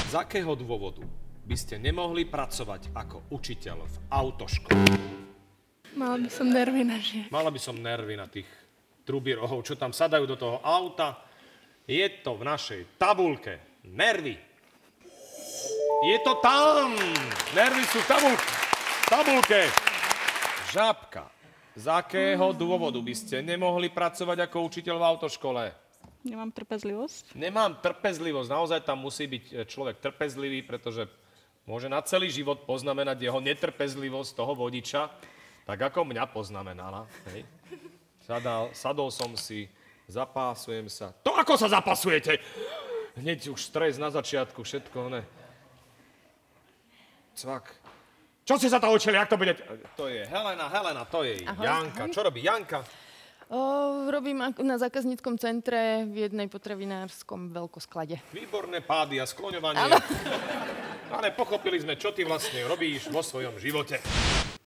Z akého dôvodu by ste nemohli pracovať ako učiteľ v autoškole? Mala by som nervy na žie. Mala by som nervy na tých trubirohov, čo tam sadajú do toho auta. Je to v našej tabuľke. Nervy. Je to tam. Nervy sú v tabuľke. Žabka. Z akého dôvodu by ste nemohli pracovať ako učiteľ v autoškole? Nemám trpezlivosť. Nemám trpezlivosť. Naozaj tam musí byť človek trpezlivý, pretože môže na celý život poznamenať jeho netrpezlivosť toho vodiča, tak ako mňa poznamenala. Hej. Sadol som si, zapásujem sa. To ako sa zapasujete? Hneď už stres na začiatku, všetko, ne. Cvak. Čo ste sa to učili, jak to bude? To je Helena, to je ahoj, Janka. Ahoj. Čo robí Janka? Robím na zákazníckom centre v jednej potravinárskom veľkosklade. Výborné pády a skloňovanie. Ale pochopili sme, čo ty vlastne robíš vo svojom živote.